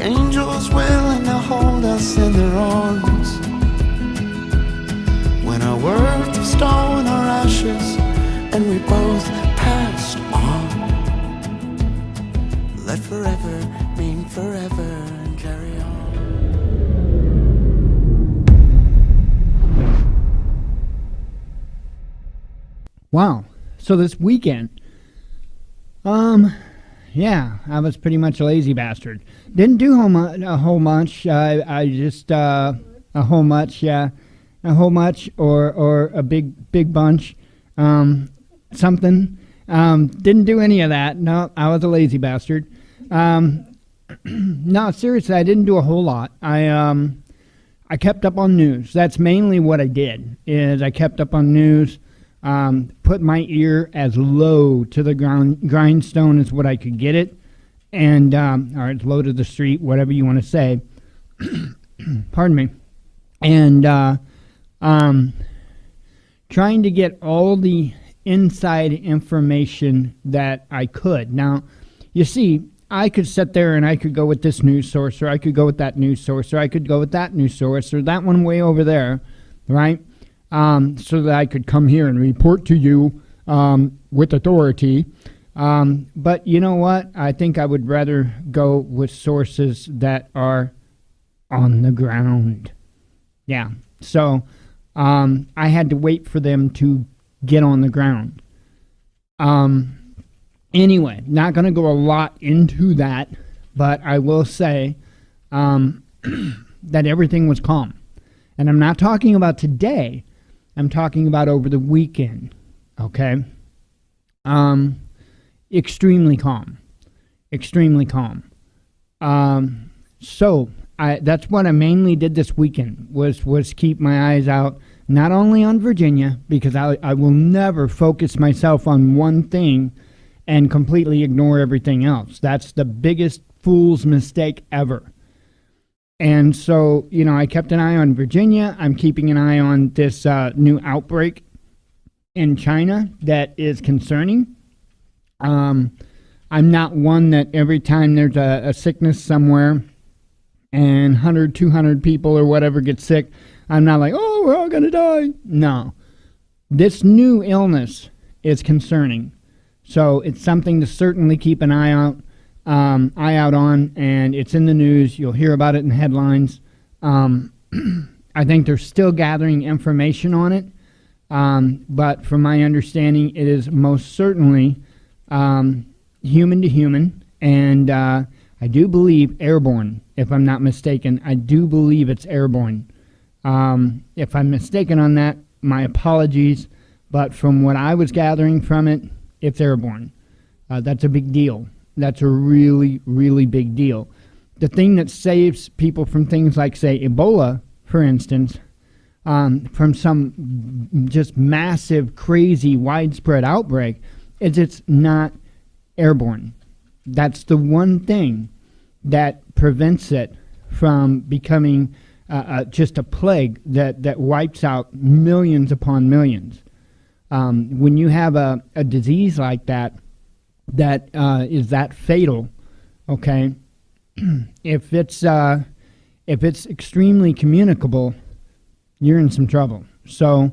angels willing to hold us in their arms. When our worth of stone, our ashes, and we both passed on. Let forever mean forever and carry on. Wow. So this weekend, yeah, I was pretty much a lazy bastard. Didn't do a whole bunch. I just a whole much, yeah, a whole much or a big bunch, something. Didn't do any of that. No, I was a lazy bastard. No, seriously, I didn't do a whole lot. I kept up on news. That's mainly what I did. Is I kept up on news. Put my ear as low to the grindstone as what I could get it, and or as low to the street, whatever you want to say. Pardon me. And trying to get all the inside information that I could. Now, you see, I could sit there and I could go with this news source, or I could go with that news source, or I could go with that news source, or that one way over there, right? So that I could come here and report to you with authority. But you know what? I think I would rather go with sources that are on the ground. Yeah. So I had to wait for them to get on the ground. Anyway, not going to go a lot into that, but I will say that everything was calm. And I'm not talking about today. I'm talking about over the weekend, okay? Extremely calm. Extremely calm. So that's what I mainly did this weekend, was keep my eyes out, not only on Virginia, because I will never focus myself on one thing and completely ignore everything else. That's the biggest fool's mistake ever. And so, you know, I kept an eye on Virginia. I'm keeping an eye on this new outbreak in China that is concerning. I'm not one that every time there's a sickness somewhere and 100, 200 people or whatever get sick, I'm not like, oh, we're all going to die. No. This new illness is concerning. So it's something to certainly keep an eye out on, and it's in the news. You'll hear about it in headlines. I think they're still gathering information on it, but from my understanding, it is most certainly human to human, and I do believe airborne, if I'm not mistaken. I do believe it's airborne. If I'm mistaken on that, my apologies, but from what I was gathering from it, it's airborne. That's a big deal. That's a really, really big deal. The thing that saves people from things like, say, Ebola, for instance, from some just massive, crazy, widespread outbreak, is it's not airborne. That's the one thing that prevents it from becoming just a plague that wipes out millions upon millions. When you have a disease like that is that fatal, okay? If it's extremely communicable, you're in some trouble. So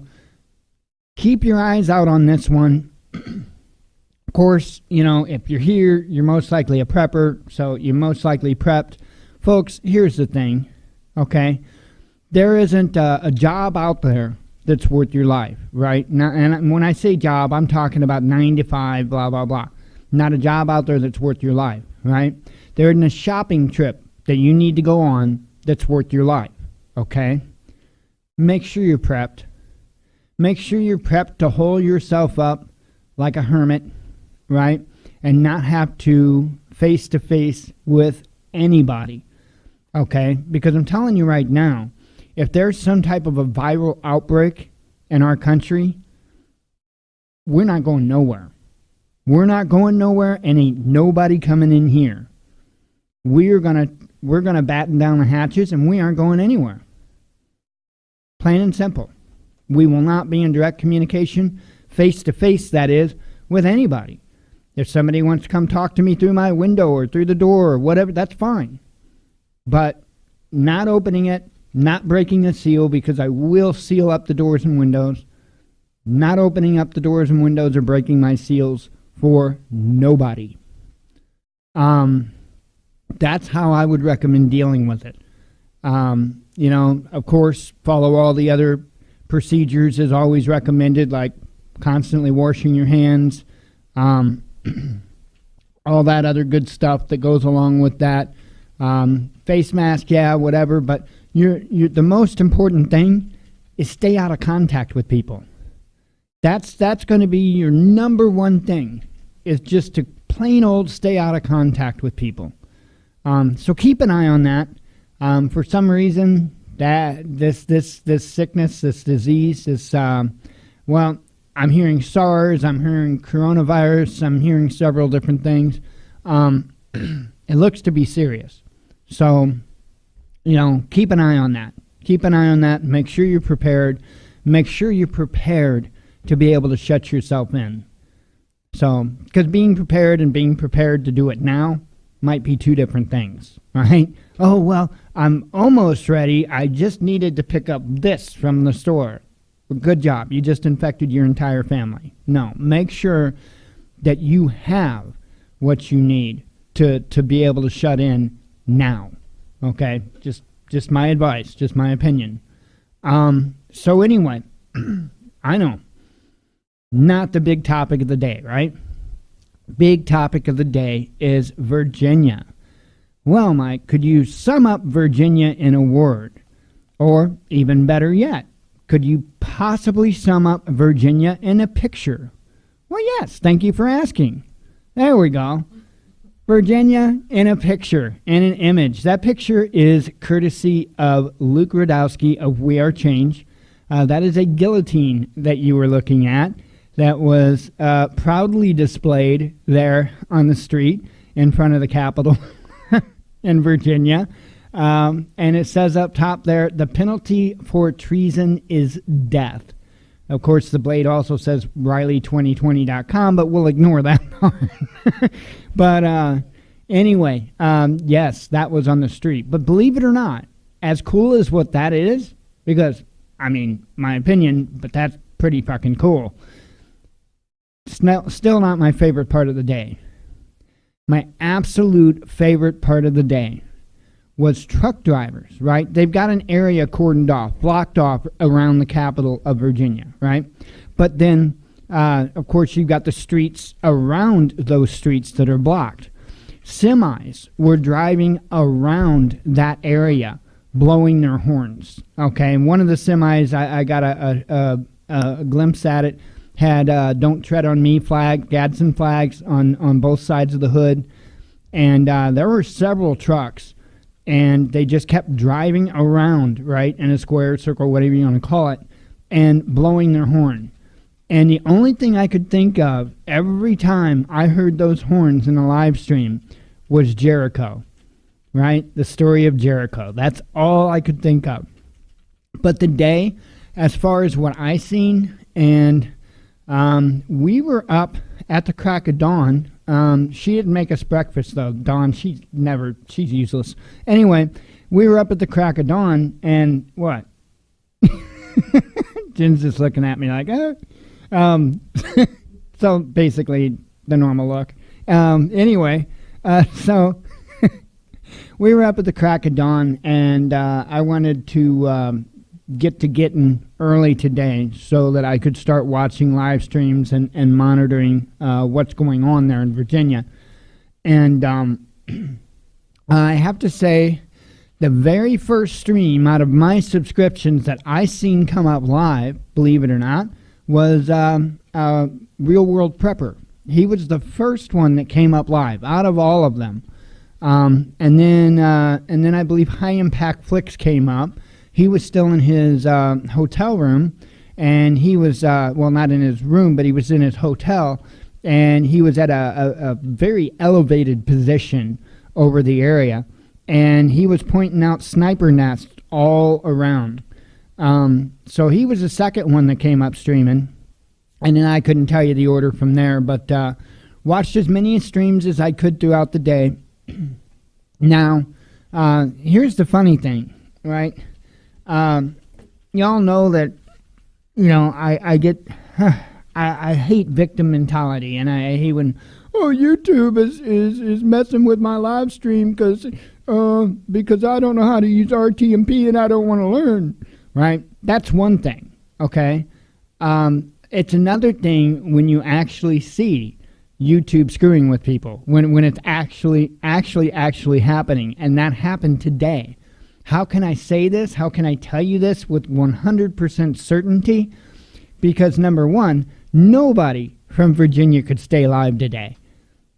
keep your eyes out on this one. Of course, you know, if you're here, you're most likely a prepper, so you're most likely prepped. Folks, here's the thing, okay? There isn't a job out there that's worth your life, right? Now, and when I say job, I'm talking about 9 to 5, blah, blah, blah. Not a job out there that's worth your life, right? There isn't a shopping trip that you need to go on that's worth your life, okay? Make sure you're prepped. Make sure you're prepped to hole yourself up like a hermit, right? And not have to face with anybody, okay? Because I'm telling you right now, if there's some type of a viral outbreak in our country, we're not going nowhere. We're not going nowhere, and ain't nobody coming in here. We're gonna batten down the hatches, and we aren't going anywhere. Plain and simple. We will not be in direct communication, face to face, that is, with anybody. If somebody wants to come talk to me through my window or through the door or whatever, that's fine. but not opening it, not breaking the seal, because I will seal up the doors and windows, not opening up the doors and windows or breaking my seals for nobody. That's how I would recommend dealing with it. Of course, follow all the other procedures as always recommended, like constantly washing your hands, all that other good stuff that goes along with that. Face mask, yeah, whatever, but the most important thing is stay out of contact with people. That's going to be your number one thing, is just to plain old stay out of contact with people. So keep an eye on that. For some reason, that this sickness, this disease, I'm hearing SARS, I'm hearing coronavirus, I'm hearing several different things. It looks to be serious. So, keep an eye on that. Keep an eye on that. Make sure you're prepared. Make sure you're prepared to be able to shut yourself in. So, because being prepared and being prepared to do it now might be two different things, right? Oh, well, I'm almost ready. I just needed to pick up this from the store. Good job. You just infected your entire family. No, make sure that you have what you need to be able to shut in now. Okay? Just my advice, just my opinion. So anyway, I know, not the big topic of the day, right? Big topic of the day is Virginia. Well, Mike, could you sum up Virginia in a word? Or even better yet, could you possibly sum up Virginia in a picture? Well, yes, thank you for asking. There we go. Virginia in a picture, in an image. That picture is courtesy of Luke Radowski of We Are Change. That is a guillotine that you were looking at that was proudly displayed there on the street in front of the Capitol in Virginia. And it says up top there, the penalty for treason is death. Of course, the blade also says Riley2020.com, but we'll ignore that part. But anyway, yes, that was on the street. But believe it or not, as cool as what that is, because, my opinion, but that's pretty fucking cool. Still not my favorite part of the day. My absolute favorite part of the day was truck drivers, right? They've got an area cordoned off, blocked off around the capital of Virginia, right? But then, of course, you've got the streets around those streets that are blocked. Semis were driving around that area, blowing their horns, okay? And one of the semis, I got a glimpse at it, had Don't Tread on Me flag, Gadsden flags on both sides of the hood. And there were several trucks, and they just kept driving around, right, in a square, circle, whatever you want to call it, and blowing their horn. And the only thing I could think of every time I heard those horns in a live stream was Jericho, right? The story of Jericho. That's all I could think of. But the day, as far as what I seen, and we were up at the crack of dawn. She didn't make us breakfast, though. Dawn, she's useless. Anyway, we were up at the crack of dawn, and what? Jen's just looking at me like, so basically the normal look. Anyway, so we were up at the crack of dawn, and I wanted to getting early today so that I could start watching live streams and monitoring what's going on there in Virginia. And I have to say, the very first stream out of my subscriptions that I seen come up live, believe it or not, was Real World Prepper. He was the first one that came up live out of all of them. And then I believe High Impact Flicks came up. He was still in his hotel room, and he was, not in his room, but he was in his hotel, and he was at a very elevated position over the area, and he was pointing out sniper nests all around. So he was the second one that came up streaming, and then I couldn't tell you the order from there, but watched as many streams as I could throughout the day. Now, Here's the funny thing, right? Y'all know that, I get, I hate victim mentality, and I hate when, YouTube is messing with my live stream because I don't know how to use RTMP and I don't want to learn, right? That's one thing, okay? It's another thing when you actually see YouTube screwing with people, when it's actually happening, and that happened today. How can I say this? How can I tell you this with 100% certainty? Because number one, nobody from Virginia could stay live today.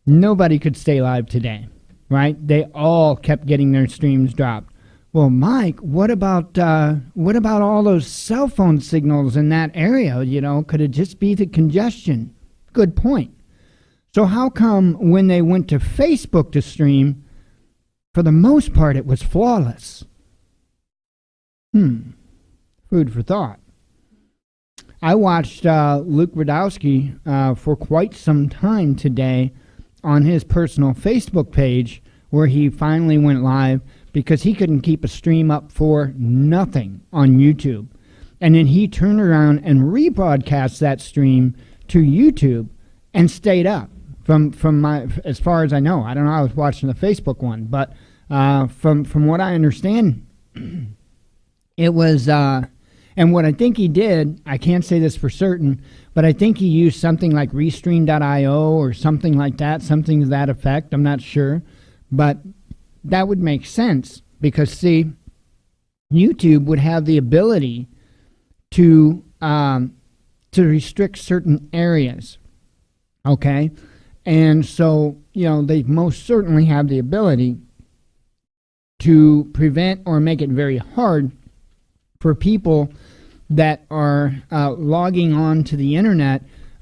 Nobody could stay live today, right? They all kept getting their streams dropped. Well, Mike, what about all those cell phone signals in that area? Could it just be the congestion? Good point. So how come when they went to Facebook to stream, for the most part, it was flawless? Food for thought. I watched Luke Radowski for quite some time today on his personal Facebook page, where he finally went live because he couldn't keep a stream up for nothing on YouTube. And then he turned around and rebroadcast that stream to YouTube and stayed up. From my, as far as I know, I don't know, I was watching the Facebook one, but from what I understand, it was, and what I think he did, I can't say this for certain, but I think he used something like Restream.io or something like that, something to that effect. I'm not sure, but that would make sense because, see, YouTube would have the ability to restrict certain areas, okay? And so, they most certainly have the ability to prevent or make it very hard for people that are logging on to the internet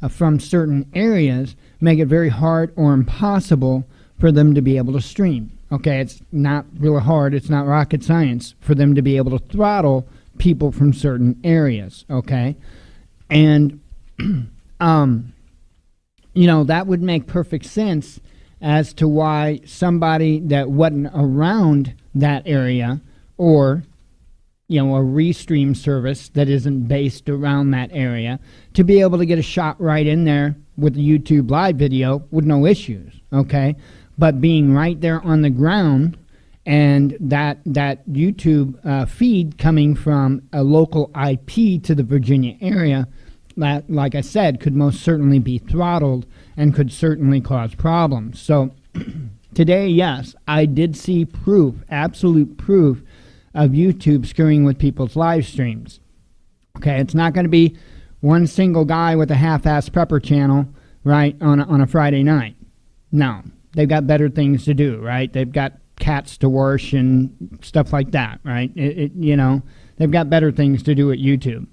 from certain areas, make it very hard or impossible for them to be able to stream. Okay, it's not really hard, it's not rocket science for them to be able to throttle people from certain areas, okay? And, that would make perfect sense as to why somebody that wasn't around that area, or a restream service that isn't based around that area, to be able to get a shot right in there with the YouTube live video with no issues, okay? But being right there on the ground, and that YouTube feed coming from a local IP to the Virginia area, that, like I said, could most certainly be throttled and could certainly cause problems. So today, yes, I did see proof, absolute proof, of YouTube screwing with people's live streams. Okay, it's not going to be one single guy with a half-assed prepper channel, right, on a Friday night. No, they've got better things to do, right? They've got cats to wash and stuff like that, right? They've got better things to do at YouTube.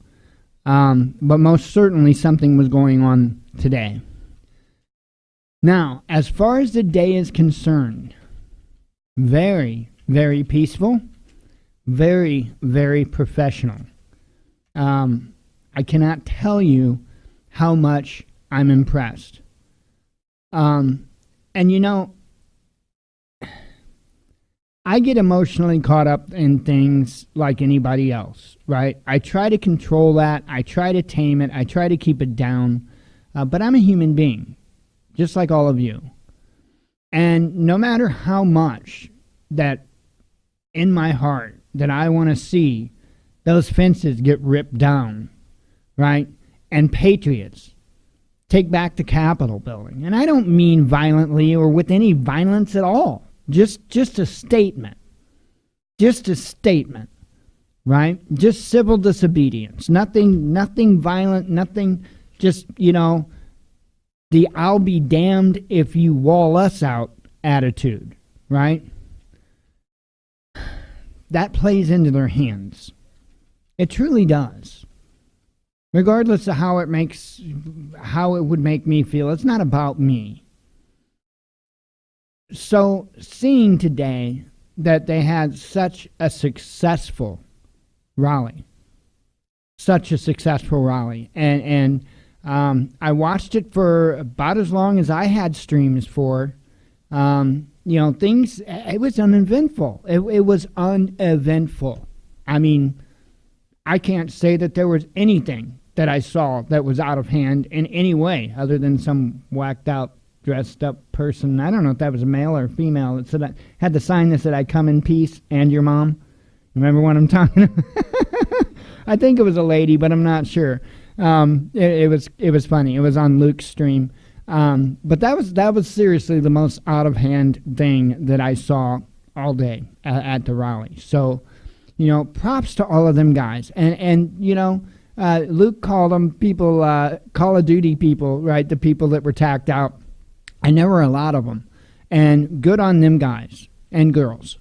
But most certainly something was going on today. Now, as far as the day is concerned, very, very peaceful. Very, very professional. I cannot tell you how much I'm impressed. And I get emotionally caught up in things like anybody else, right? I try to control that. I try to tame it. I try to keep it down. But I'm a human being, just like all of you. And no matter how much that in my heart that I want to see those fences get ripped down, right? And patriots take back the Capitol building. And I don't mean violently or with any violence at all. Just a statement. Just a statement, right? Just civil disobedience. Nothing violent, nothing, just, the I'll be damned if you wall us out attitude, right? That plays into their hands. It truly does. Regardless of how it would make me feel, it's not about me. So seeing today that they had such a successful rally, and I watched it for about as long as I had streams for, things, it was uneventful. It was uneventful. I mean, I can't say that there was anything that I saw that was out of hand in any way other than some whacked out, dressed up person. I don't know if that was a male or female. It said, had the sign that said, "I come in peace, and your mom." Remember what I'm talking about? I think it was a lady, but I'm not sure. It was funny. It was on Luke's stream. But that was seriously the most out of hand thing that I saw all day at the rally. So, props to all of them guys. And Luke called them people, Call of Duty people, right? The people that were tacked out. And there were a lot of them. And good on them guys and girls,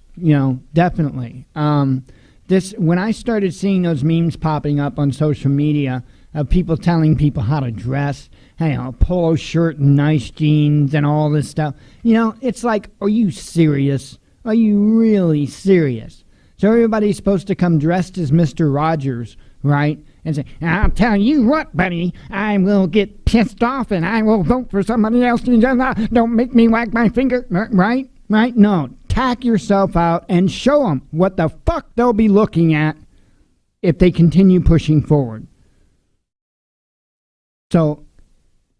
definitely. When I started seeing those memes popping up on social media of people telling people how to dress, a polo shirt and nice jeans and all this stuff, it's like, are you serious? Are you really serious? So everybody's supposed to come dressed as Mr. Rogers, right? And say, "I'll tell you what, buddy, I will get pissed off and I will vote for somebody else. Don't make me wag my finger," right? Right? No, tack yourself out and show them what the fuck they'll be looking at if they continue pushing forward. So,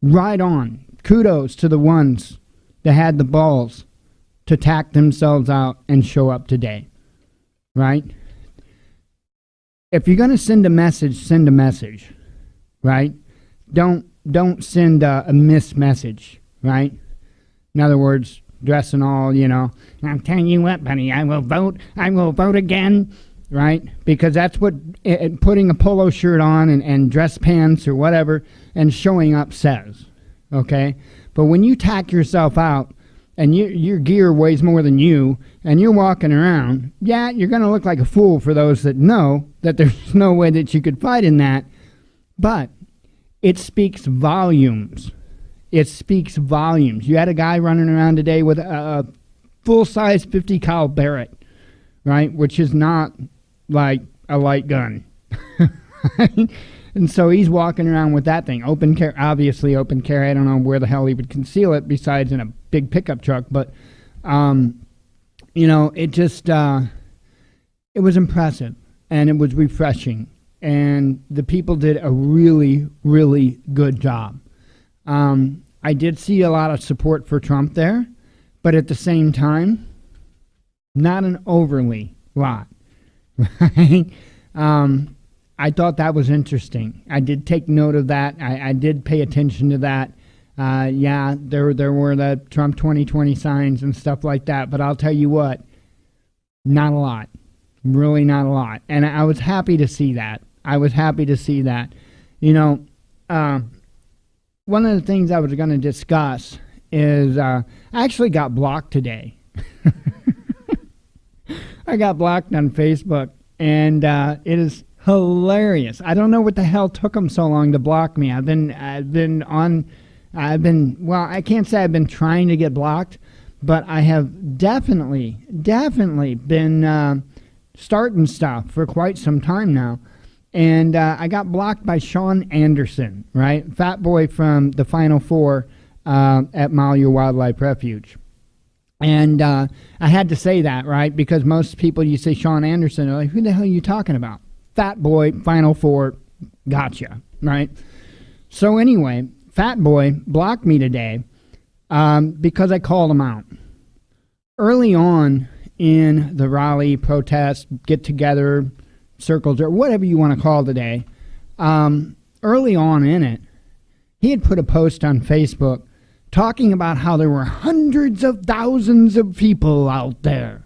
right on. Kudos to the ones that had the balls to tack themselves out and show up today. Right? If you're going to send a message, right? Don't send a missed message, right? In other words, dressing all, "I'm telling you what, buddy, I will vote again," right? Because that's what putting a polo shirt on and dress pants or whatever and showing up says, okay? But when you tack yourself out and your gear weighs more than you and you're walking around, yeah, you're going to look like a fool for those that know that there's no way that you could fight in that. But it speaks volumes. It speaks volumes. You had a guy running around today with a full-size 50 cal Barrett, right, which is not like a light gun. And so he's walking around with that thing, obviously open carry. I don't know where the hell he would conceal it besides in a big pickup truck, but it just it was impressive and it was refreshing, and the people did a really, really good job. I did see a lot of support for Trump there, but at the same time, not an overly lot, right? I thought that was interesting. I did take note of that. I did pay attention to that. There were the Trump 2020 signs and stuff like that, but I'll tell you what, not a lot. Really not a lot. And I was happy to see that. One of the things I was going to discuss is I actually got blocked today. I got blocked on Facebook, and it is hilarious. I don't know what the hell took them so long to block me. I can't say I've been trying to get blocked, but I have definitely been starting stuff for quite some time now. And I got blocked by Sean Anderson, right? Fat boy from the Final Four at Malheur Wildlife Refuge. And I had to say that, right? Because most people, you say Sean Anderson, are like, who the hell are you talking about? Fat boy, Final Four, gotcha, right? So anyway, Fat boy blocked me today because I called him out. Early on in the rally, protest, get-together, circles, or whatever you want to call today, early on in it, he had put a post on Facebook talking about how there were hundreds of thousands of people out there.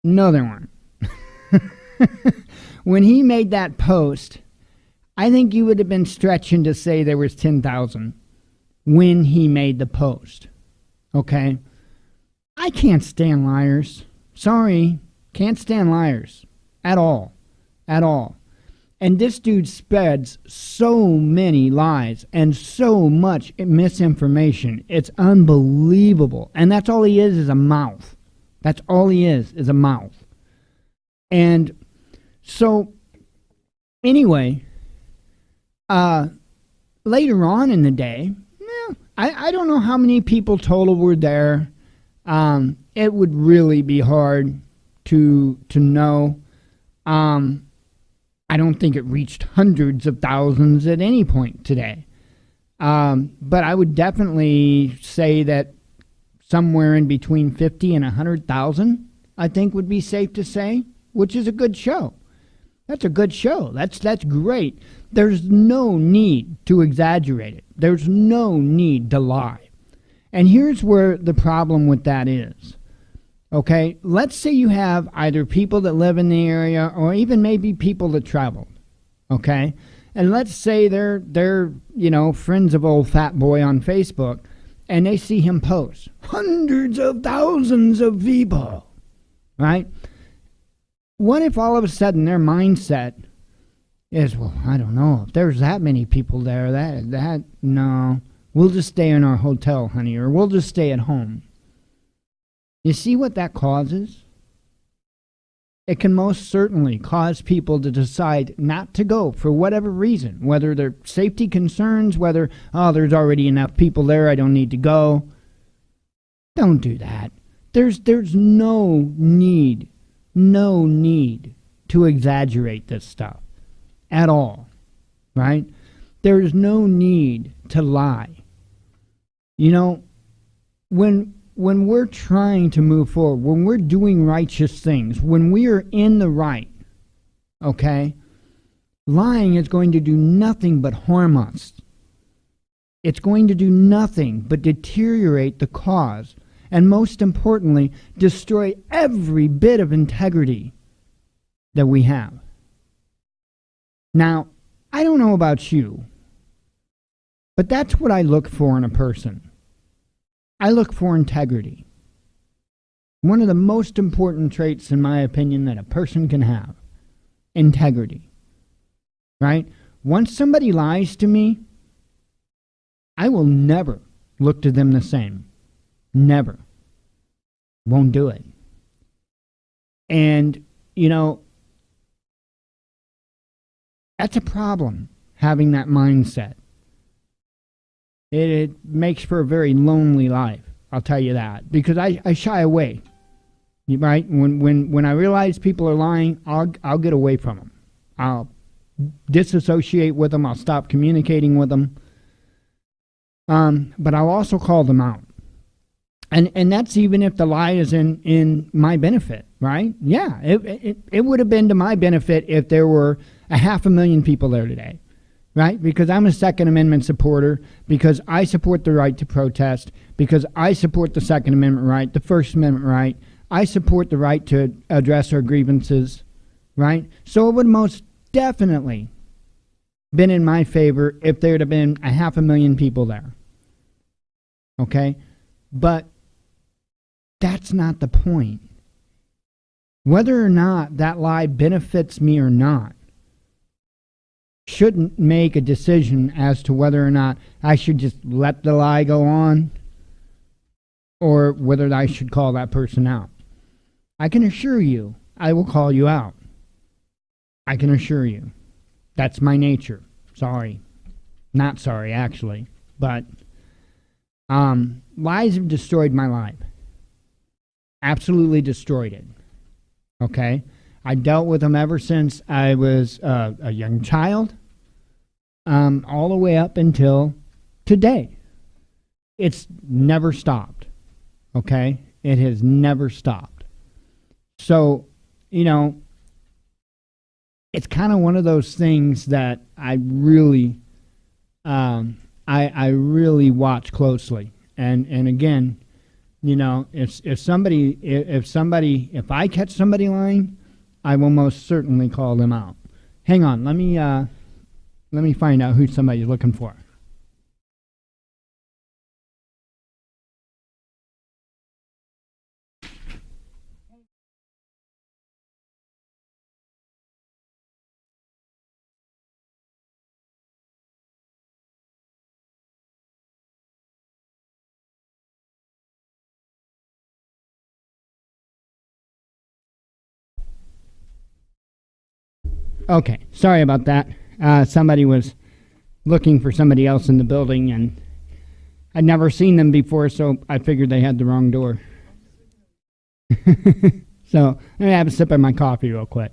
No, there weren't. When he made that post, I think you would have been stretching to say there was 10,000 when he made the post. Okay? I can't stand liars. Sorry. Can't stand liars. At all. At all. And this dude spreads so many lies and so much misinformation. It's unbelievable. And that's all he is a mouth. That's all he is a mouth. And so, anyway, later on in the day, I don't know how many people total were there. It would really be hard to know. I don't think it reached hundreds of thousands at any point today. But I would definitely say that somewhere in between 50 and 100,000, I think would be safe to say, which is a good show. That's a good show. That's great. There's no need to exaggerate it. There's no need to lie. And here's where the problem with that is. Okay, let's say you have either people that live in the area or even maybe people that traveled. Okay, and let's say they're friends of old Fat Boy on Facebook, and they see him post hundreds of thousands of people, right? What if all of a sudden their mindset is, well, I don't know if there's that many people there. No, we'll just stay in our hotel, honey, or we'll just stay at home. You see what that causes? It can most certainly cause people to decide not to go for whatever reason, whether they're safety concerns, whether, there's already enough people there, I don't need to go. Don't do that. There's no need to exaggerate this stuff at all, right? There's no need to lie. When we're trying to move forward, when we're doing righteous things, when we are in the right, okay, lying is going to do nothing but harm us. It's going to do nothing but deteriorate the cause, and most importantly, destroy every bit of integrity that we have. Now, I don't know about you, but that's what I look for in a person. I look for integrity. One of the most important traits, in my opinion, that a person can have. Integrity. Right? Once somebody lies to me, I will never look to them the same. Never. Won't do it. And, that's a problem, having that mindset. It makes for a very lonely life, I'll tell you that, because I shy away, right? When I realize people are lying, I'll get away from them. I'll disassociate with them. I'll stop communicating with them. But I'll also call them out. And that's even if the lie is in my benefit, right? Yeah, it would have been to my benefit if there were 500,000 people there today. Right? Because I'm a Second Amendment supporter, because I support the right to protest, because I support the Second Amendment right, the First Amendment right, I support the right to address our grievances, right? So it would most definitely been in my favor if there had been 500,000 people there. Okay? But that's not the point. Whether or not that lie benefits me or not, shouldn't make a decision as to whether or not I should just let the lie go on or whether I should call that person out. I can assure you, I will call you out. I can assure you. That's my nature. Sorry. Not sorry, actually. But lies have destroyed my life. Absolutely destroyed it. Okay? I dealt with them ever since I was a young child, all the way up until today. It's never stopped, okay? It has never stopped. So, it's kind of one of those things that I really, I really watch closely. And again, if I catch somebody lying, I will most certainly call them out. Hang on, let me find out who somebody's looking for. Okay, sorry about that. Somebody was looking for somebody else in the building, and I'd never seen them before, so I figured they had the wrong door. So let me have a sip of my coffee real quick.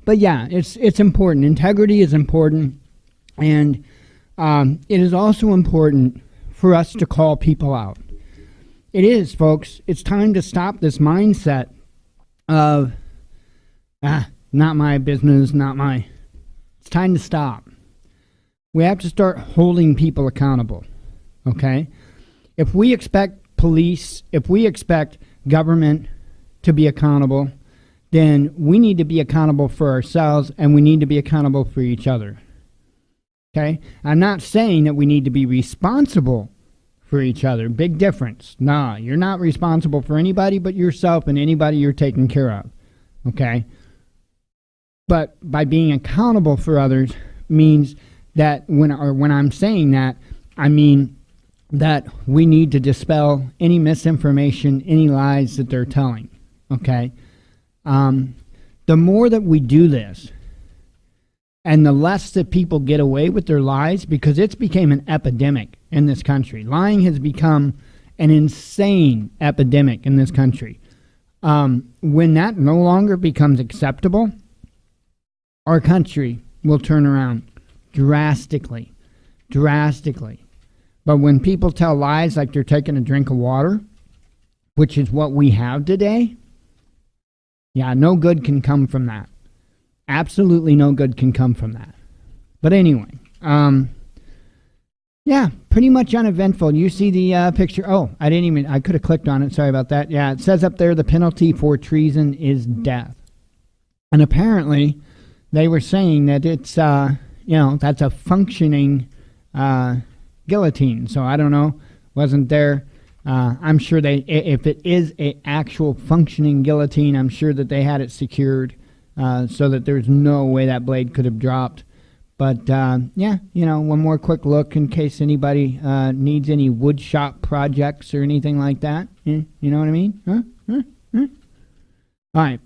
But yeah, it's important. Integrity is important, and it is also important for us to call people out. It is, folks. It's time to stop this mindset of, not my business, It's time to stop. We have to start holding people accountable, okay? If we expect police, if we expect government to be accountable, then we need to be accountable for ourselves, and we need to be accountable for each other, okay? I'm not saying that we need to be responsible for each other. Big difference. Nah, you're not responsible for anybody but yourself and anybody you're taking care of, okay? But by being accountable for others means that when I'm saying that, I mean that we need to dispel any misinformation, any lies that they're telling, okay? The more that we do this, and the less that people get away with their lies, because it's become an epidemic in this country. Lying has become an insane epidemic in this country. When that no longer becomes acceptable, our country will turn around drastically. But when people tell lies like they're taking a drink of water, which is what we have today, yeah, no good can come from that. Absolutely no good can come from that. But anyway, yeah, pretty much uneventful. You see the picture. Oh, I could have clicked on it. Sorry about that. Yeah, it says up there the penalty for treason is death. And apparently they were saying that it's, that's a functioning guillotine. So I don't know, wasn't there. I'm sure if it is an actual functioning guillotine, I'm sure that they had it secured so that there's no way that blade could have dropped. But one more quick look in case anybody needs any wood shop projects or anything like that. You know what I mean? Huh? All right.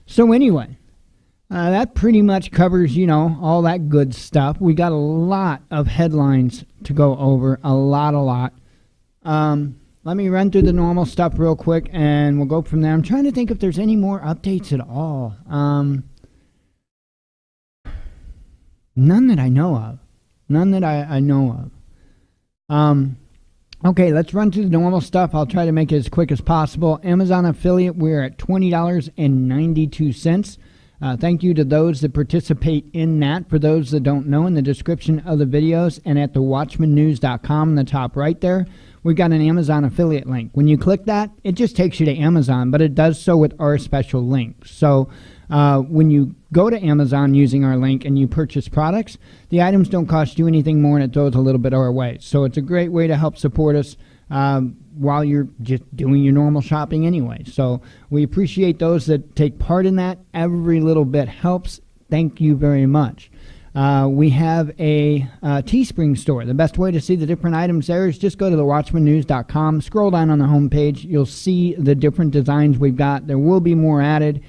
So anyway, that pretty much covers, all that good stuff. We got a lot of headlines to go over, a lot. Let me run through the normal stuff real quick, and we'll go from there. I'm trying to think if there's any more updates at all. None that I know of. None that I know of. Okay, let's run through the normal stuff. I'll try to make it as quick as possible. Amazon affiliate, we're at $20.92. Thank you to those that participate in that. For those that don't know, in the description of the videos and at the watchmannews.com in the top right there, we've got an Amazon affiliate link. When you click that, it just takes you to Amazon, but it does so with our special link. So when you go to Amazon using our link and you purchase products, the items don't cost you anything more, and it throws a little bit our way. So it's a great way to help support us while you're just doing your normal shopping anyway. So we appreciate those that take part in that. Every little bit helps. Thank you very much. We have a Teespring Store. The best way to see the different items there is just go to thewatchmannews.com. Scroll down on the homepage. You'll see the different designs we've got. There will be more added.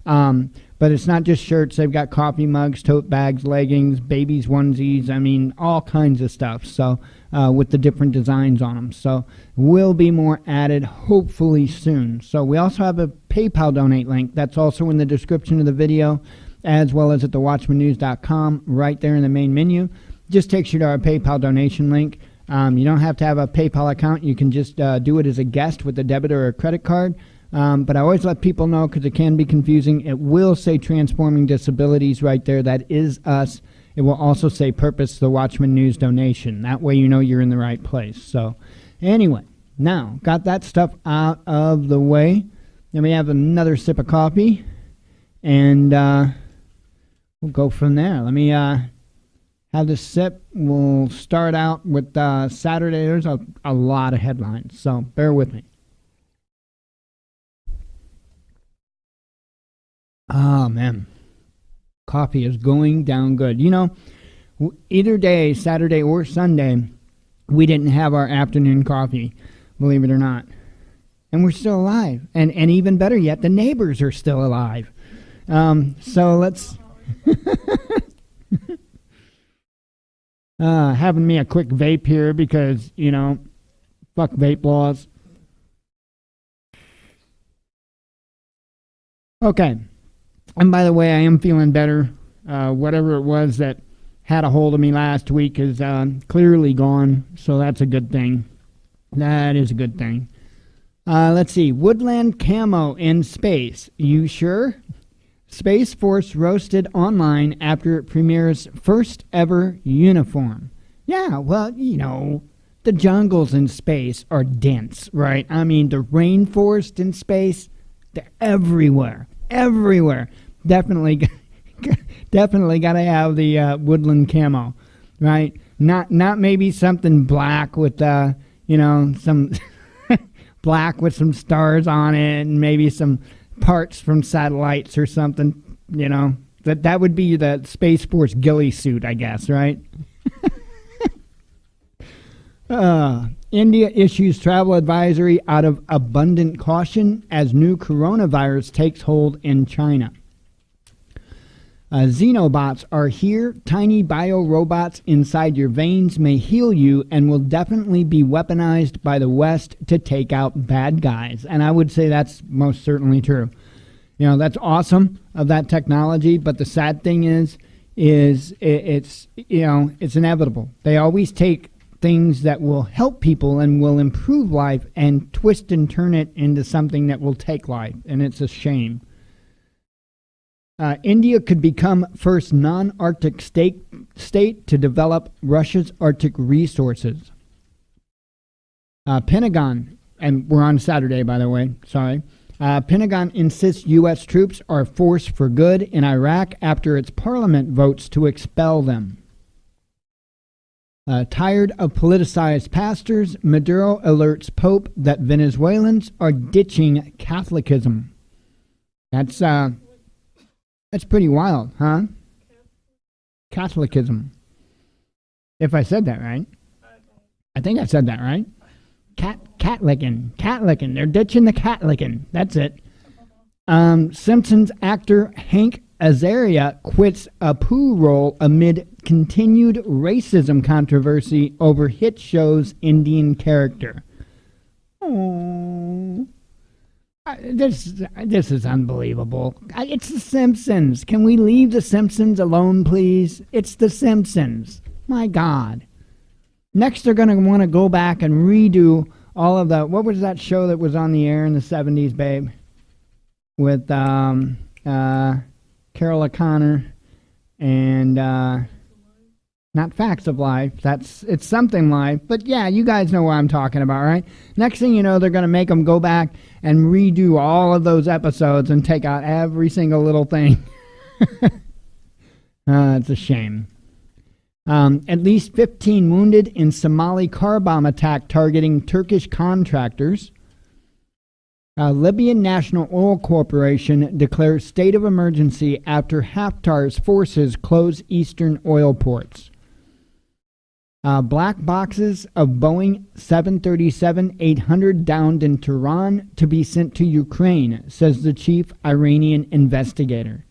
But it's not just shirts. They've got coffee mugs, tote bags, leggings, babies, onesies. I mean, all kinds of stuff. So with the different designs on them. So will be more added hopefully soon. So we also have a PayPal donate link. That's also in the description of the video, as well as at thewatchmannews.com right there in the main menu. Just takes you to our PayPal donation link. You don't have to have a PayPal account. You can just do it as a guest with a debit or a credit card. But I always let people know because it can be confusing. It will say Transforming Disabilities right there. That is us. It will also say Purpose the Watchman News donation. That way you know you're in the right place. So anyway, now got that stuff out of the way. Then we have another sip of coffee, and we'll go from there. Let me have this sip. We'll start out with Saturday. There's a lot of headlines, so bear with me. Oh, man. Coffee is going down good. Either day, Saturday or Sunday, we didn't have our afternoon coffee, believe it or not. And we're still alive. And even better yet, the neighbors are still alive. So let's... Having me a quick vape here because, fuck vape laws. Okay. And by the way, I am feeling better. Whatever it was that had a hold of me last week is clearly gone, so that's a good thing. That is a good thing. Let's see. Woodland camo in space. You sure? Space Force roasted online after it premieres first ever uniform. Yeah, well, the jungles in space are dense, right? I mean, the rainforest in space, they're everywhere. Everywhere. Definitely got to have the woodland camo, right? Not maybe something black with, some black with some stars on it and maybe some parts from satellites or something, that would be the Space Force ghillie suit, I guess, right? India issues travel advisory out of abundant caution as new coronavirus takes hold in China. Xenobots are here. Tiny bio-robots inside your veins may heal you and will definitely be weaponized by the West to take out bad guys. And I would say that's most certainly true. That's awesome of that technology, but the sad thing is it's inevitable. They always take things that will help people and will improve life and twist and turn it into something that will take life, and it's a shame. India could become first non-Arctic state to develop Russia's Arctic resources. Pentagon, and we're on Saturday, by the way, sorry. Pentagon insists U.S. troops are force for good in Iraq after its parliament votes to expel them. Tired of politicized pastors, Maduro alerts Pope that Venezuelans are ditching Catholicism. That's pretty wild, huh? Catholicism. If I said that right. I think I said that right. Cat licking. They're ditching the cat licking. That's it. Simpsons actor Hank Azaria quits a Pooh role amid continued racism controversy over hit show's Indian character. Oh. This is unbelievable. It's The Simpsons. Can we leave The Simpsons alone, please? It's The Simpsons. My God. Next, they're going to want to go back and redo all of the... What was that show that was on the air in the 70s, babe? With Carol O'Connor and... not Facts of Life. It's something life. But yeah, you guys know what I'm talking about, right? Next thing you know, they're going to make them go back and redo all of those episodes and take out every single little thing. It's a shame. At least 15 wounded in Somali car bomb attack targeting Turkish contractors. Libyan National Oil Corporation declares state of emergency after Haftar's forces close eastern oil ports. Black boxes of Boeing 737-800 downed in Tehran to be sent to Ukraine, says the chief Iranian investigator.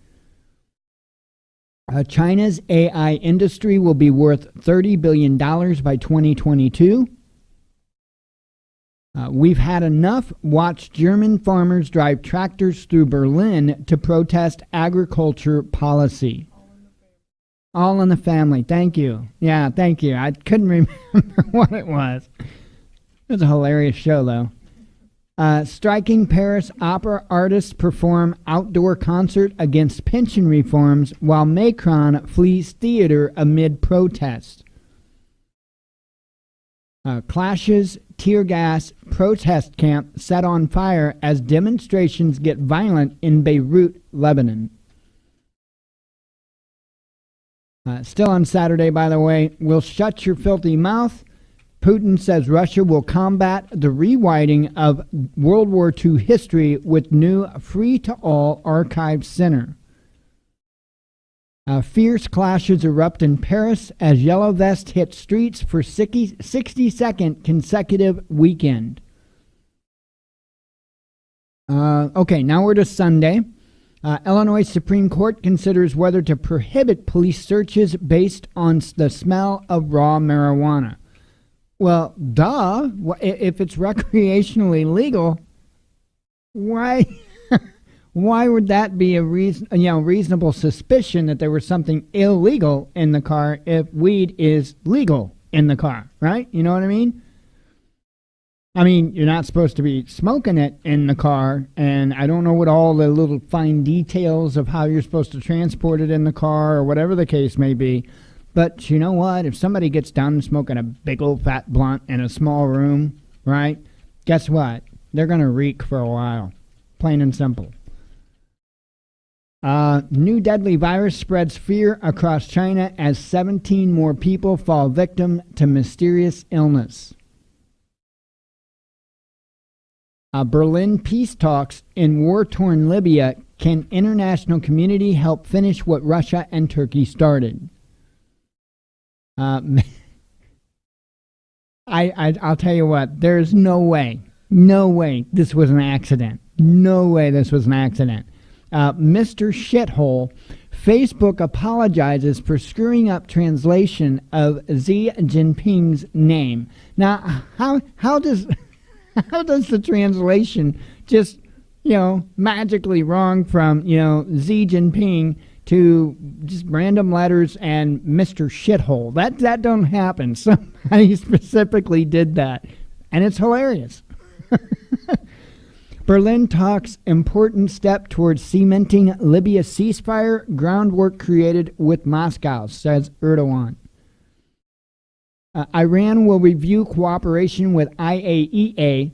China's AI industry will be worth $30 billion by 2022. We've had enough. Watch German farmers drive tractors through Berlin to protest agriculture policy. All in the family. Thank you. Yeah, thank you. I couldn't remember what it was. It was a hilarious show, though. Striking Paris opera artists perform outdoor concert against pension reforms while Macron flees theater amid protests. Clashes, tear gas, protest camp set on fire as demonstrations get violent in Beirut, Lebanon. Still on Saturday, by the way, we'll shut your filthy mouth. Putin says Russia will combat the rewriting of World War II history with new free-to-all archive center. Fierce clashes erupt in Paris as Yellow Vest hit streets for 62nd consecutive weekend. Okay, now we're to Sunday. Illinois Supreme Court considers whether to prohibit police searches based on the smell of raw marijuana. Well, duh. If it's recreationally legal, why why would that be a reasonable suspicion that there was something illegal in the car if weed is legal in the car, right? You know what I mean? I mean, you're not supposed to be smoking it in the car, and I don't know what all the little fine details of how you're supposed to transport it in the car or whatever the case may be. But you know what? If somebody gets done smoking a big old fat blunt in a small room, right, guess what? They're going to reek for a while. Plain and simple. New deadly virus spreads fear across China as 17 more people fall victim to mysterious illness. Berlin peace talks in war-torn Libya. Can international community help finish what Russia and Turkey started? I'll tell you what, there's no way this was an accident. No way this was an accident. Mr. Shithole, Facebook apologizes for screwing up translation of Xi Jinping's name. Now, how does the translation just, magically wrong from, Xi Jinping to just random letters and Mr. Shithole? That don't happen. Somebody specifically did that, and it's hilarious. Berlin talks important step towards cementing Libya ceasefire, groundwork created with Moscow, says Erdogan. Iran will review cooperation with IAEA,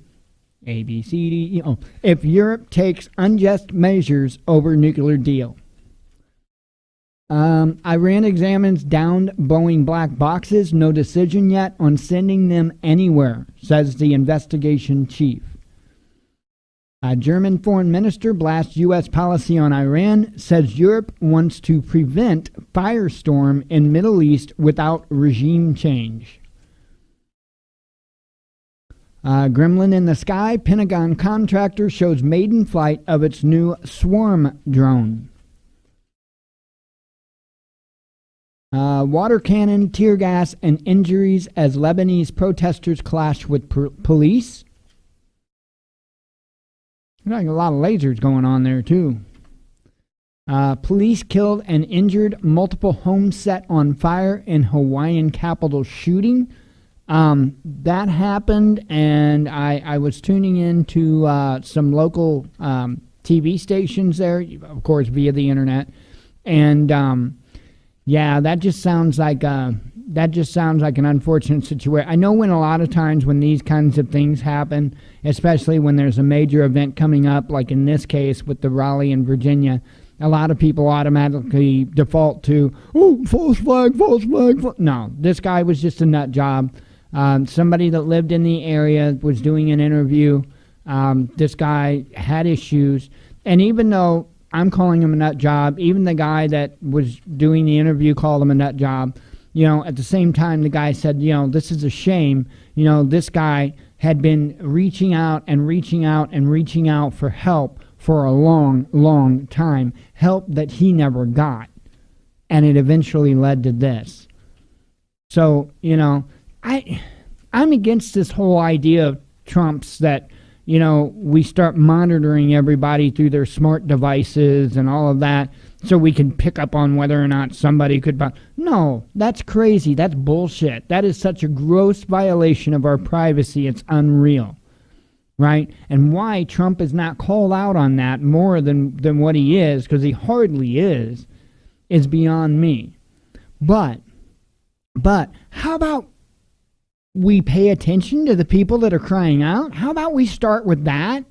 if Europe takes unjust measures over nuclear deal. Iran examines downed Boeing black boxes. No decision yet on sending them anywhere, says the investigation chief. A German foreign minister blasts U.S. policy on Iran, says Europe wants to prevent firestorm in Middle East without regime change. Gremlin in the sky, Pentagon contractor shows maiden flight of its new Swarm drone. Water cannon, tear gas, and injuries as Lebanese protesters clash with police. There's a lot of lasers going on there, too. Police killed and injured, multiple homes set on fire in Hawaiian capital shooting. That happened, and I was tuning into some local TV stations there, of course, via the internet. And, that just sounds like an unfortunate situation. I know when a lot of times when these kinds of things happen, especially when there's a major event coming up, like in this case with the Raleigh in Virginia, a lot of people automatically default to, false flag, false flag. No, this guy was just a nut job. Somebody that lived in the area was doing an interview. This guy had issues. And even though I'm calling him a nut job, even the guy that was doing the interview called him a nut job. At the same time, the guy said, this is a shame. This guy had been reaching out for help for a long, long time. Help that he never got. And it eventually led to this. So, I'm against this whole idea of Trump's that, we start monitoring everybody through their smart devices and all of that so we can pick up on whether or not somebody could buy. No, that's crazy. That's bullshit. That is such a gross violation of our privacy. It's unreal, right? And why Trump is not called out on that more than what he is, because he hardly is beyond me. But how about we pay attention to the people that are crying out? How about we start with that?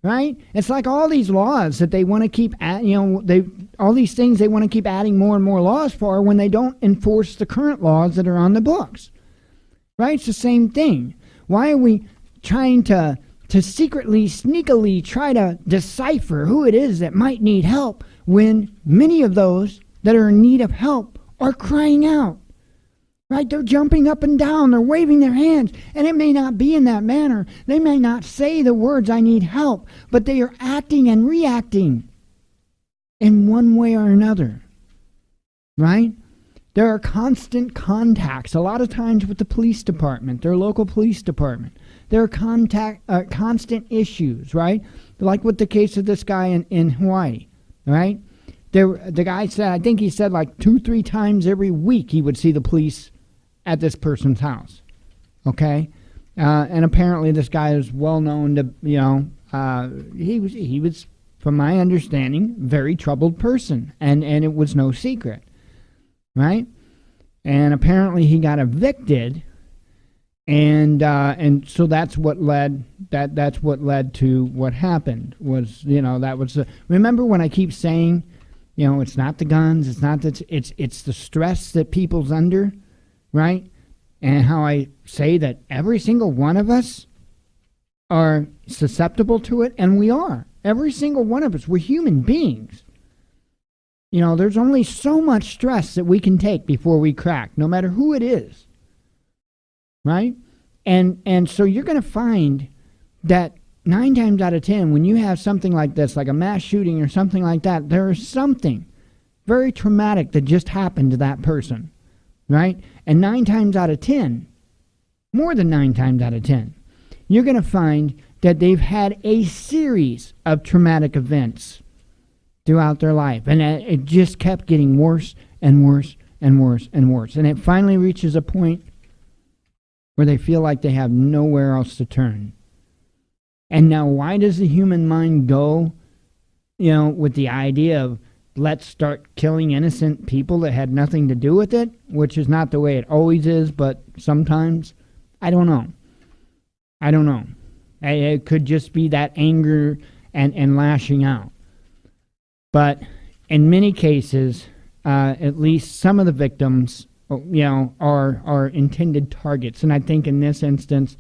Right? It's like all these laws that they want to keep all these things they want to keep adding more and more laws for when they don't enforce the current laws that are on the books. Right? It's the same thing. Why are we trying to secretly, sneakily try to decipher who it is that might need help when many of those that are in need of help are crying out? Right? They're jumping up and down. They're waving their hands. And it may not be in that manner. They may not say the words, I need help. But they are acting and reacting. in one way or another, right? There are constant contacts, a lot of times with the police department, their local police department. There are constant issues, right? Like with the case of this guy in Hawaii, right? The guy said, I think he said like 2-3 times every week he would see the police at this person's house, okay? And apparently this guy is well known to, he was, from my understanding, very troubled person, and it was no secret. Right? And apparently he got evicted, and so that's what led to what happened. Remember when I keep saying, it's not the guns, it's the stress that people's under, right? And how I say that every single one of us are susceptible to it, and we are. Every single one of us, we're human beings. There's only so much stress that we can take before we crack, no matter who it is, right? And so you're going to find that 9 times out of 10, when you have something like this, like a mass shooting or something like that, there is something very traumatic that just happened to that person, right? And 9 times out of 10, more than 9 times out of 10, you're going to find that they've had a series of traumatic events throughout their life, and it just kept getting worse and worse and worse and worse, and it finally reaches a point where they feel like they have nowhere else to turn. And now, why does the human mind go, with the idea of let's start killing innocent people that had nothing to do with it, which is not the way it always is, but sometimes? I don't know. It could just be that anger and lashing out. But in many cases, at least some of the victims, are intended targets. And I think in this instance,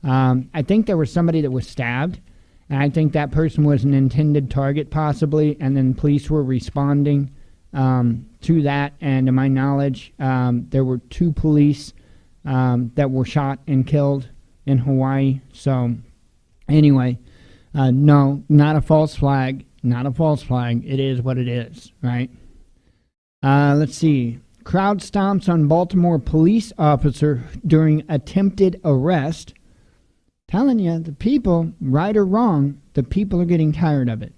I think there was somebody that was stabbed, and I think that person was an intended target possibly, and then police were responding to that. And to my knowledge, there were 2 police that were shot and killed in Hawaii. So anyway, no, not a false flag. Not a false flag. It is what it is, right? Let's see. Crowd stomps on Baltimore police officer during attempted arrest. Telling you, the people, right or wrong, the people are getting tired of it.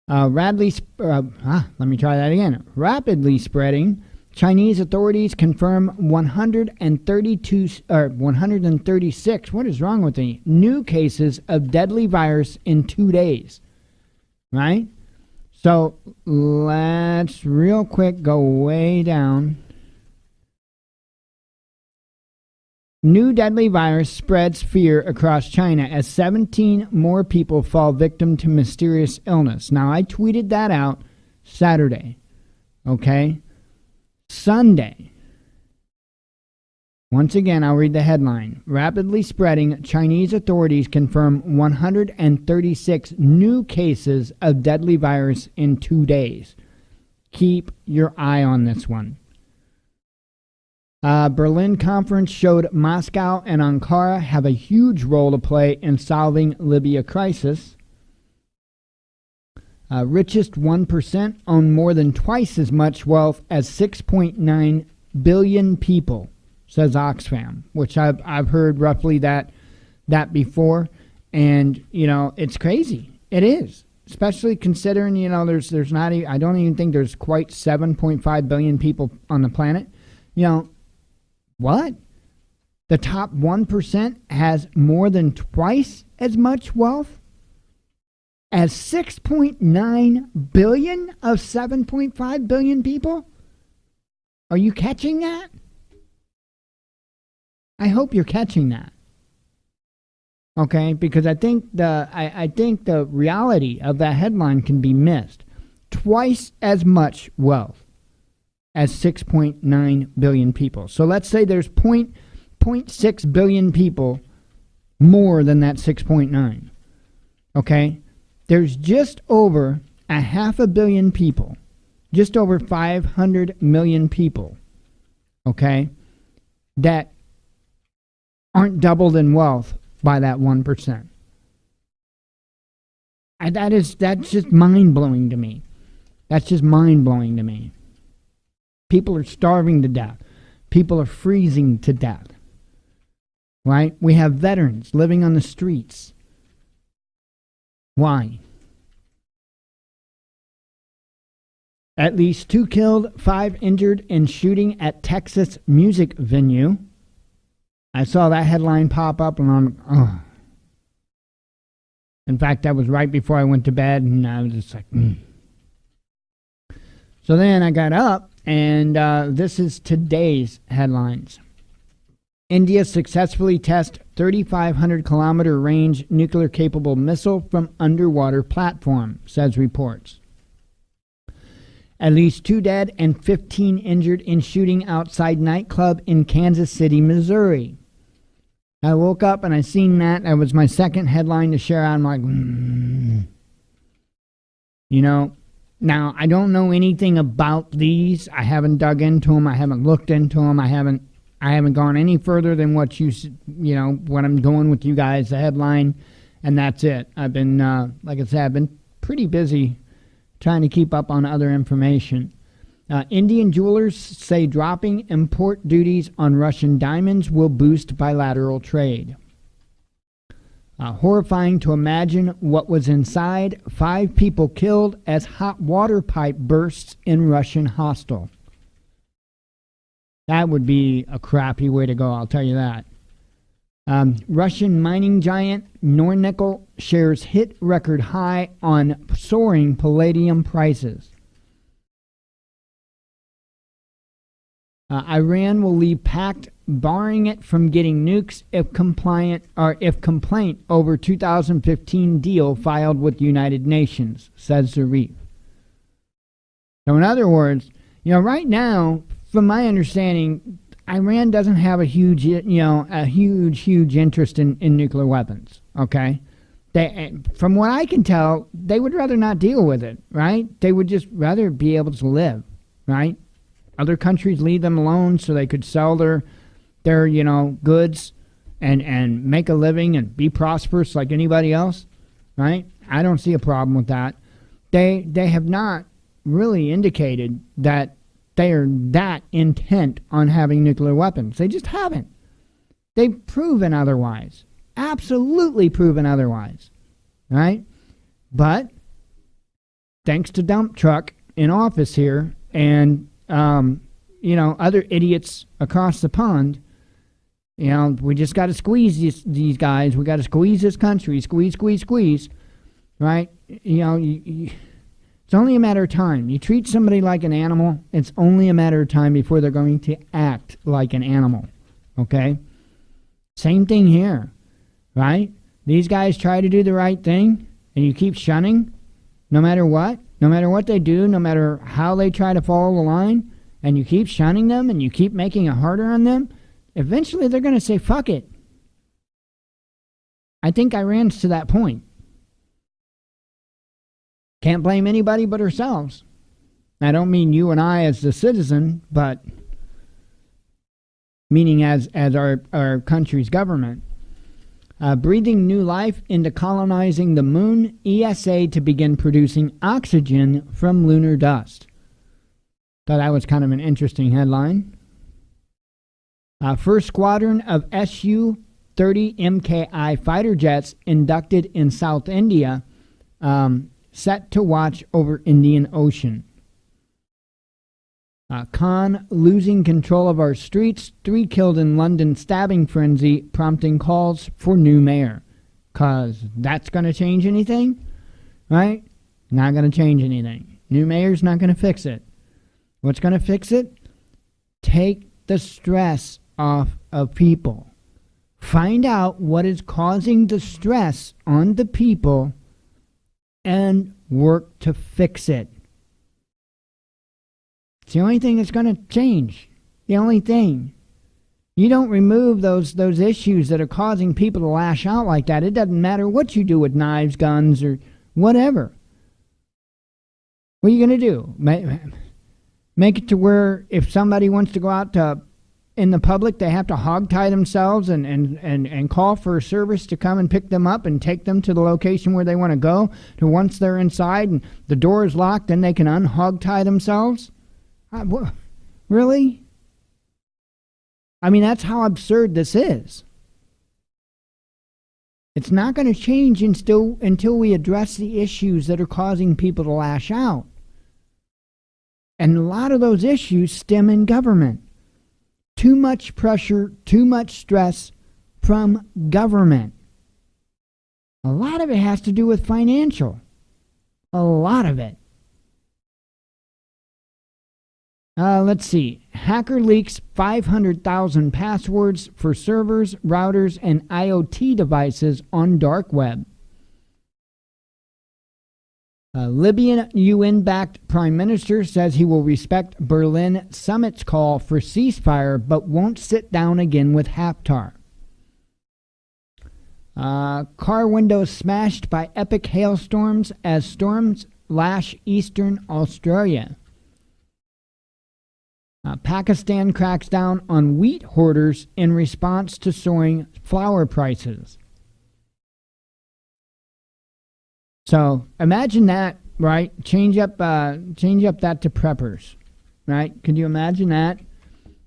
Rapidly spreading. Chinese authorities confirm 136. What is wrong with me? New cases of deadly virus in 2 days. Right? So let's real quick go way down. New deadly virus spreads fear across China as 17 more people fall victim to mysterious illness. Now, I tweeted that out Saturday. Okay? Sunday. Once again, I'll read the headline. Rapidly spreading, Chinese authorities confirm 136 new cases of deadly virus in 2 days. Keep your eye on this one. Berlin conference showed Moscow and Ankara have a huge role to play in solving Libya crisis. Richest 1% own more than twice as much wealth as 6.9 billion people, says Oxfam, which I've heard roughly that before, and it's crazy. It is, especially considering there's not I don't even think there's quite 7.5 billion people on the planet. What? The top 1% has more than twice as much wealth as 6.9 billion of 7.5 billion people? Are you catching that? I hope you're catching that. Okay, because I think the reality of that headline can be missed. Twice as much wealth as 6.9 billion people. So let's say there's 0.6 billion people more than that 6.9. Okay? There's just over 500 million people, just over 500 million people, okay, that aren't doubled in wealth by that 1%. That's just mind-blowing to me. That's just mind-blowing to me. People are starving to death. People are freezing to death. Right? We have veterans living on the streets. Why? At least 2 killed, 5 injured in shooting at Texas music venue. I saw that headline pop up and I'm, oh. In fact, that was right before I went to bed and I was just like, So then I got up and this is today's headlines. India successfully tests 3,500 kilometer range nuclear capable missile from underwater platform, says reports. At least 2 dead and 15 injured in shooting outside nightclub in Kansas City, Missouri. I woke up and I seen that. That was my second headline to share out. I'm like, You know, now I don't know anything about these. I haven't dug into them. I haven't looked into them. I haven't gone any further than what what I'm going with you guys, the headline, and that's it. I've been, like I said, I've been pretty busy trying to keep up on other information. Indian jewelers say dropping import duties on Russian diamonds will boost bilateral trade. Horrifying to imagine what was inside. 5 people killed as hot water pipe bursts in Russian hostel. That would be a crappy way to go, I'll tell you that. Russian mining giant Nornickel shares hit record high on soaring palladium prices. Iran will leave pact, barring it from getting nukes if complaint over 2015 deal filed with United Nations, says Zarif. So in other words, right now, from my understanding, Iran doesn't have a huge interest in nuclear weapons, okay? From what I can tell, they would rather not deal with it, right? They would just rather be able to live, right? Other countries leave them alone so they could sell their goods and make a living and be prosperous like anybody else, right? I don't see a problem with that. They have not really indicated that they are that intent on having nuclear weapons. They just haven't. They've proven otherwise. Absolutely proven otherwise. Right? But thanks to Dump Truck in office here and, other idiots across the pond, we just got to squeeze these guys. We got to squeeze this country. Squeeze. Right? It's only a matter of time. You treat somebody like an animal, it's only a matter of time before they're going to act like an animal. Okay? Same thing here, right? These guys try to do the right thing, and you keep shunning, no matter what they do, no matter how they try to follow the line, and you keep shunning them, and you keep making it harder on them, eventually they're going to say, fuck it. I think Iran's to that point. Can't blame anybody but ourselves. I don't mean you and I as the citizen, but meaning as our country's government. Breathing new life into colonizing the moon, ESA to begin producing oxygen from lunar dust. Thought that was kind of an interesting headline. First squadron of Su-30 MKI fighter jets inducted in South India, set to watch over Indian Ocean. Khan losing control of our streets, 3 killed in London stabbing frenzy, prompting calls for new mayor. Because that's going to change anything, right? Not going to change anything. New mayor's not going to fix it. What's going to fix it? Take the stress off of people. Find out what is causing the stress on the people and work to fix it. It's the only thing that's going to change. The only thing. You don't remove those issues that are causing people to lash out like that. It doesn't matter what you do with knives, guns, or whatever. What are you going to do? Make it to where if somebody wants to go out to in the public, they have to hogtie themselves and call for a service to come and pick them up and take them to the location where they want to go. To once they're inside and the door is locked, then they can unhogtie themselves. Really? I mean, that's how absurd this is. It's not going to change until we address the issues that are causing people to lash out. And a lot of those issues stem in government. Too much pressure, too much stress from government. A lot of it has to do with financial. A lot of it. Let's see. Hacker leaks 500,000 passwords for servers, routers, and IoT devices on dark web. Libyan UN-backed prime minister says he will respect Berlin summit's call for ceasefire, but won't sit down again with Haftar. Car windows smashed by epic hailstorms as storms lash eastern Australia. Pakistan cracks down on wheat hoarders in response to soaring flour prices. So imagine that, right? Change up that to preppers, right? Could you imagine that?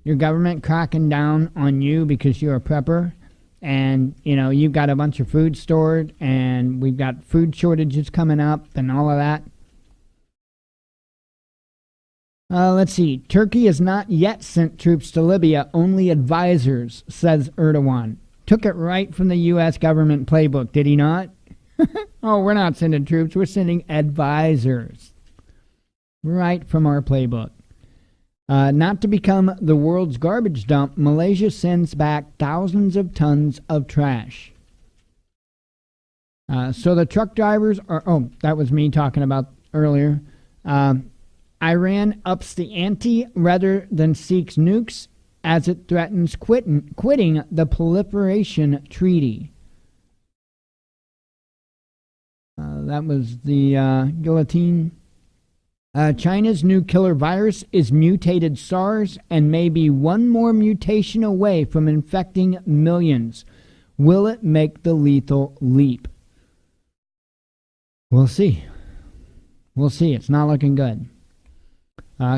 Your government cracking down on you because you're a prepper, and you've got a bunch of food stored, and we've got food shortages coming up, and all of that. Let's see. Turkey has not yet sent troops to Libya, only advisors, says Erdogan. Took it right from the U.S. government playbook, did he not? Oh, we're not sending troops, we're sending advisors. Right from our playbook. Not to become the world's garbage dump, Malaysia sends back thousands of tons of trash. So the truck drivers are... Oh, that was me talking about earlier. Iran ups the ante rather than seeks nukes as it threatens quitting the Proliferation Treaty. That was the guillotine. China's new killer virus is mutated SARS and may be one more mutation away from infecting millions. Will it make the lethal leap? We'll see. We'll see. It's not looking good.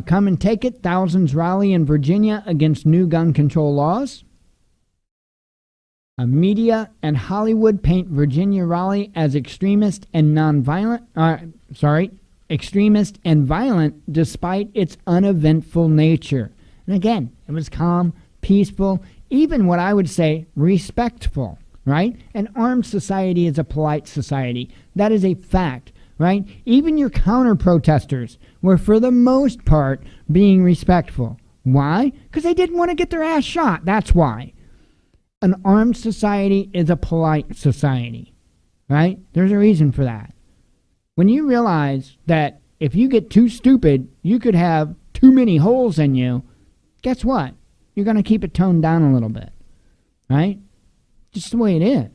Come and take it. Thousands rally in Virginia against new gun control laws. Media and Hollywood paint Virginia rally as extremist and extremist and violent despite its uneventful nature. And again, it was calm, peaceful, even what I would say respectful, right? An armed society is a polite society. That is a fact. Right? Even your counter-protesters were, for the most part, being respectful. Why? Because they didn't want to get their ass shot. That's why. An armed society is a polite society. Right? There's a reason for that. When you realize that if you get too stupid, you could have too many holes in you, guess what? You're going to keep it toned down a little bit. Right? Just the way it is.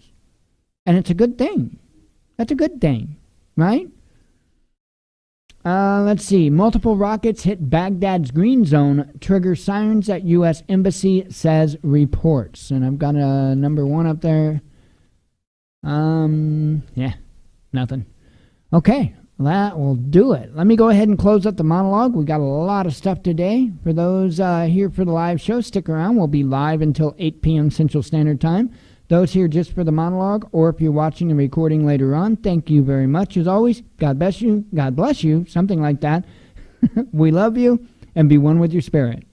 And it's a good thing. That's a good thing. Right? Let's see. Multiple rockets hit Baghdad's green zone, trigger sirens at U.S. Embassy, says reports. And I've got a number 1 up there. Yeah, nothing. Okay, that will do it. Let me go ahead and close up the monologue. We got a lot of stuff today. For those here for the live show, stick around. We'll be live until 8 p.m. Central Standard Time. Those here just for the monologue, or if you're watching the recording later on, thank you very much. As always, God bless you, something like that. We love you, and be one with your spirit.